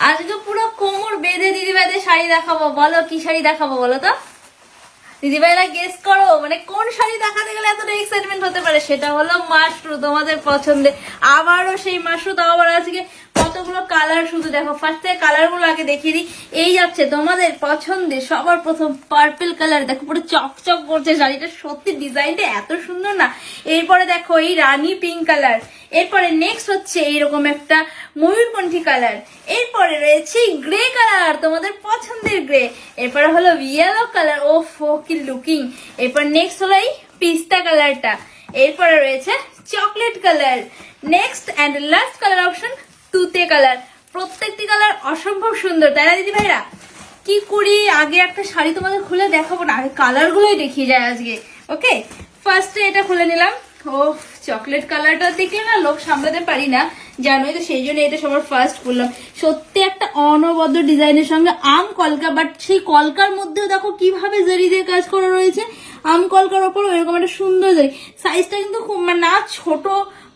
আজকে পুরো কোমর বেঁধে দিদিভাইদের শাড়ি দেখাবো। বলো কি শাড়ি দেখাবো বলো তো দিদিভাইরা, গেস করো। মানে কোন শাড়ি দেখাতে গেলে এতটা এক্সাইটমেন্ট হতে পারে? সেটা হলো মাশরু, তোমাদের পছন্দের। আবারও সেই মাশরু, তাও আবার আজকে কতগুলো কালার। শুধু দেখো, ফার্স্ট থেকে কালার গুলো আগে দেখিয়ে দিই। এই যাচ্ছে তোমাদের পছন্দের সবার প্রথম পার্পল কালার। দেখো পুরো চকচক করছে শাড়িটা, সত্যি ডিজাইনটা এত সুন্দর না। এরপরে দেখো এই রানী পিঙ্ক কালার। এরপরে নেক্সট হচ্ছে এইরকম একটা ময়ূরকণ্ঠী কালার। এরপরে রয়েছে গ্রে কালার, তোমাদের পছন্দের গ্রে। এরপরে হলো ইয়েলো কালার, ও কি লুকিং। এরপর নেক্সট হলো এই পিস্তা কালারটা। এরপরে রয়েছে chocolate colour. Next and last colour option তুতে কালার। প্রত্যেকটি কালার অসম্ভব সুন্দর, তাই না দিদি ভাইরা? কি করি, আগে একটা শাড়ি তোমাদের খুলে দেখাবো না, আগে কালার গুলোই দেখিয়ে যায় আজকে। ওকে, ফার্স্টে এটা খুলে নিলাম। ও চকলেট কালারটা দেখলে না লোক সামলাতে পারি না, জানোই তো, সেই জন্য এটা সবার ফার্স্ট করলাম। সত্যি একটা অনবদ্য ডিজাইনের সঙ্গে আম কলকা, বাট সেই কলকার মধ্যেও দেখো কিভাবে জরি দিয়ে কাজ করা রয়েছে। আম কলকার ওপর এরকম একটা সুন্দর জরি। সাইজটা কিন্তু খুব না ছোট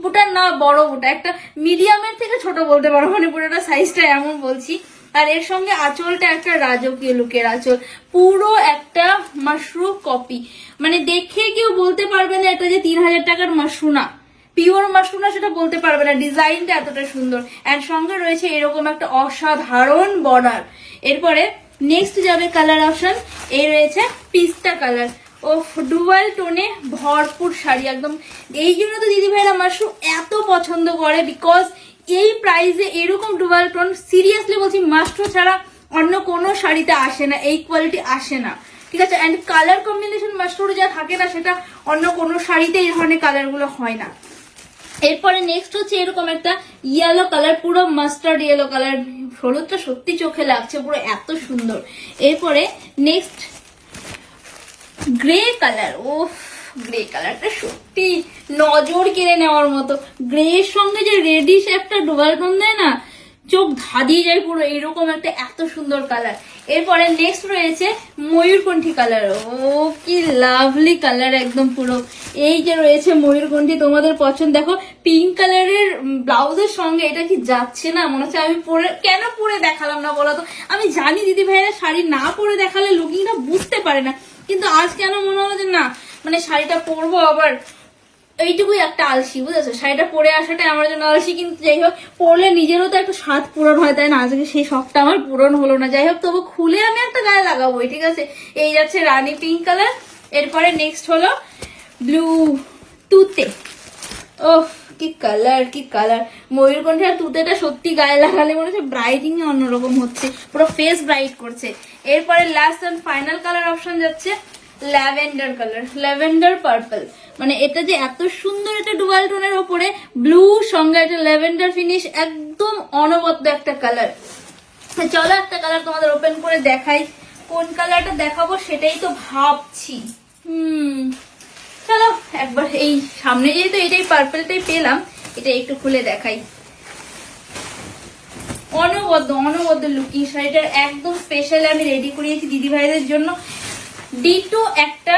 বুটা না বড় বুটা, একটা মিডিয়ামের থেকে ছোট বলতে পারো, মানে পুরোটা সাইজটা এমন বলছি। আর এর সঙ্গে আঁচলটা একটা রাজকীয় লুকের আঁচল, পুরো একটা মাশরু কপি। মানে দেখে কেউ বলতে পারবে না এটা যে 3000 টাকার মাশরু না, পিওর মাশরু না, সেটা বলতে পারবে না। ডিজাইনটা এতটা সুন্দর, এর সঙ্গে রয়েছে এরকম একটা অসাধারণ বর্ডার। এরপরে নেক্সট যাবে কালার অপশন, এই রয়েছে পিস্তা কালার। ও ডুয়াল টোনে ভরপুর শাড়ি একদম। এই জন্য তো দিদি ভাইরা মাশরু এত পছন্দ করে, বিকজ এই প্রাইসে এরকম ডুয়াল টোন, সিরিয়াসলি বলছি, মাশরু ছাড়া অন্য কোনো শাড়িতে আসে না, এই কোয়ালিটি আসে না, ঠিক আছে? অ্যান্ড কালার কম্বিনেশন মাশরুর যা থাকে না, সেটা অন্য কোনো শাড়িতে এই ধরনের কালার গুলো হয় না। এরপরে নেক্সট হচ্ছে এরকম একটা ইয়েলো কালার, পুরো মাস্টার্ড ইয়েলো কালার। হলুদটা সত্যি চোখে লাগছে, পুরো এত সুন্দর। এরপরে নেক্সট গ্রে কালার। ও গ্রে কালারটা সত্যি নজর কেড়ে নেওয়ার মতো। গ্রে এর সঙ্গে যে রেডিশ একটা ডুয়াল টোন দেয় না, চোখ ধাঁধিয়ে যায় পুরো, এরকম একটা এত সুন্দর কালার। এরপরে নেক্সট রয়েছে ময়ূরকণ্ঠী কালার। ও কি লাভলি কালার একদম পুরো। এই যে রয়েছে ময়ূরকণ্ঠী, তোমাদের পছন্দ। দেখো পিঙ্ক কালারের ব্লাউজের সঙ্গে এটা কি যাচ্ছে না? মনে হচ্ছে আমি পরে, কেন পরে দেখালাম না বলো তো? আমি জানি দিদি ভাইয়েরা শাড়ি না পরে দেখালে লুকিংটা বুঝতে পারে না, কিন্তু আজ কেন মনে হলো যে না, মানে শাড়িটা পরবো। আবার এইটুকুই একটা আলসি, বুঝেছো? শাড়িটা পরে আসাটা আমার জন্য আলসি, কিন্তু যাই হোক, পরলে নিজেরও তো একটা স্বাদ পূরণ হয়, তাই না? আজকে সেই শখটা আমার পূরণ হলো না। যাই হোক, তবু খুলে আমি একটা গায়ে লাগাবো, ঠিক আছে? এই যাচ্ছে রানী পিঙ্ক কালার। এরপরে নেক্সট হলো ব্লু তুতে। ও কি কালার, কি কালার! ময়ূরকণ্ঠী আর তুতেটা সত্যি গায়ে লাগালে মনে হচ্ছে ব্রাইটিং অন্যরকম হচ্ছে, পুরো ফেস ব্রাইট করছে। এরপরে last and final colour option যাচ্ছে ল্যাভেন্ডার কালার, ল্যাভেন্ডার পার্পল। মানে এটা যে এত সুন্দর, একটা ডুয়াল টোনের ওপরে ব্লু সঙ্গে একটা ল্যাভেন্ডার ফিনিশ, একদম অনবদ্য একটা কালার। চলো একটা কালার তোমাদের ওপেন করে দেখাই। কোন কালারটা দেখাবো সেটাই তো ভাবছি। চলো একবার এই সামনে যেহেতু এটাই পার্পলটাই পেলাম, এটা একটু খুলে দেখাই। অনবদ্য লুকিং। শাড়িটার একদম স্পেশাল আমি রেডি করিয়েছি দিদি ভাইদের জন্য। ডিটো একটা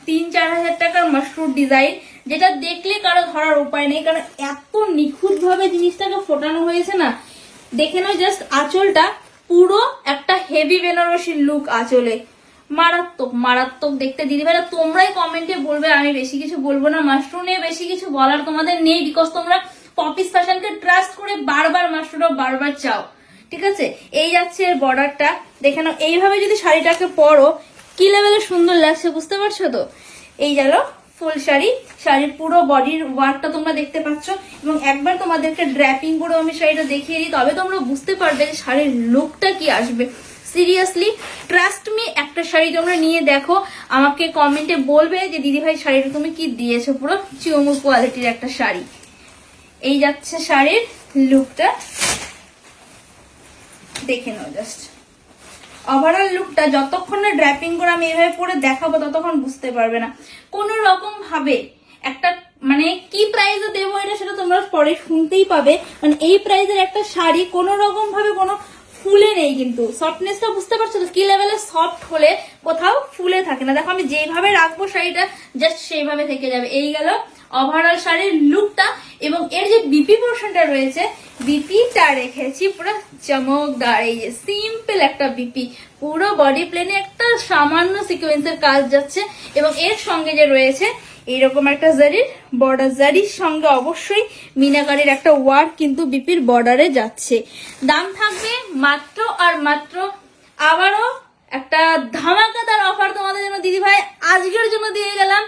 3-4 হাজার টাকার মাশরুর ডিজাইন, যেটা দেখলে কারো ধরার উপায় নেই, কারণ এত নিখুঁত ভাবে জিনিসটাকে ফোটানো হয়েছে না। দেখে নাও জাস্ট আঁচলটা, পুরো একটা হেভি বেনারসি লুক আঁচলে। মারাত্মক মারাত্মক দেখতে। দিদি ভাইরা তোমরাই কমেন্টে বলবে, আমি বেশি কিছু বলবো না। মাশরু নিয়ে বেশি কিছু বলার তোমাদের নেই, বিকজ তোমরা পপিস ফ্যাশনকে ট্রাস্ট করে বারবার মাশরুটাও বারবার চাও, ঠিক আছে? এই যাচ্ছে এর বর্ডারটা, দেখে নাও। এইভাবে যদি শাড়িটাকে পরো কি লেভেলে সুন্দর লাগছে, বুঝতে পারছো তো? এই গেল ফুল শাড়ি। শাড়ির পুরো বডির ওয়ার্কটা তোমরা দেখতে পাচ্ছ, এবং একবার তোমাদেরকে ড্র্যাপিং করে আমি শাড়িটা দেখিয়ে দিই, তবে তোমরা বুঝতে পারবে যে শাড়ির লুকটা কি আসবে। সিরিয়াসলি ট্রাস্ট মি, একটা শাড়ি তোমরা নিয়ে দেখো, আমাকে কমেন্টে বলবে যে দিদি ভাই শাড়িটা তুমি কি দিয়েছো। পুরো চিউমুর কোয়ালিটির একটা শাড়ি। এই যাচ্ছে শাড়ির লুকটা, দেখে নাও জাস্ট ওভারঅল লুকটা। যতক্ষণ না ড্র্যাপিং করে আমি এইভাবে পরে দেখাবো ততক্ষণ বুঝতে পারবে না কোন রকম ভাবে। একটা মানে কি প্রাইসে দেবো এটা সেটা তোমরা পরে শুনতেই পাবে। মানে এই প্রাইসের একটা শাড়ি কোন রকম ভাবে কোনো ফুলে নেই, কিন্তু সফটনেসটা বুঝতে পারছো তো? কি লেভেলে সফট হলে কোথাও ফুলে থাকে না। দেখো আমি যেইভাবে রাখবো শাড়িটা জাস্ট সেইভাবে থেকে যাবে। এই গেল ওভারঅল শাড়ির লুকটা। এবং এর যে বিপি পোর্শনটা রয়েছে, বিপিটা রেখেছি পুরো চমকদার, এই যে সিম্পল একটা বিপি, পুরো বডি প্লেনে একটা সামান্য সিকোয়েন্সের কাজ যাচ্ছে। এবং এর সঙ্গে যে রয়েছে এইরকম একটা জারির বর্ডার, জারির সঙ্গে অবশ্যই মিনাকারির একটা ওয়ার্ক কিন্তু বিপির বর্ডারে যাচ্ছে। দাম থাকবে মাত্র আর মাত্র, আবারও একটা ধামাকাদার অফার তোমাদের জন্য দিদি ভাই আজকের জন্য দিয়ে গেলাম,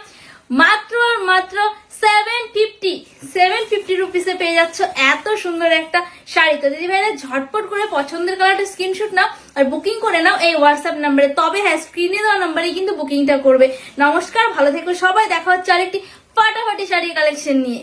মাত্র আর মাত্র 750 রুপিসে পেয়ে যাচ্ছ এত সুন্দর একটা শাড়ি। তো দিদি ভাইরা ঝটপট করে পছন্দের কালারটা স্ক্রিনশট নাও আর বুকিং করে নাও এই হোয়াটসঅ্যাপ নাম্বারে। তবে হ্যাঁ, স্ক্রিনে দেওয়া নাম্বারে কিন্তু বুকিংটা করবে। নমস্কার, ভালো থেকো সবাই, দেখা হচ্ছে আরেকটি ফাটাফাটি শাড়ি কালেকশন নিয়ে।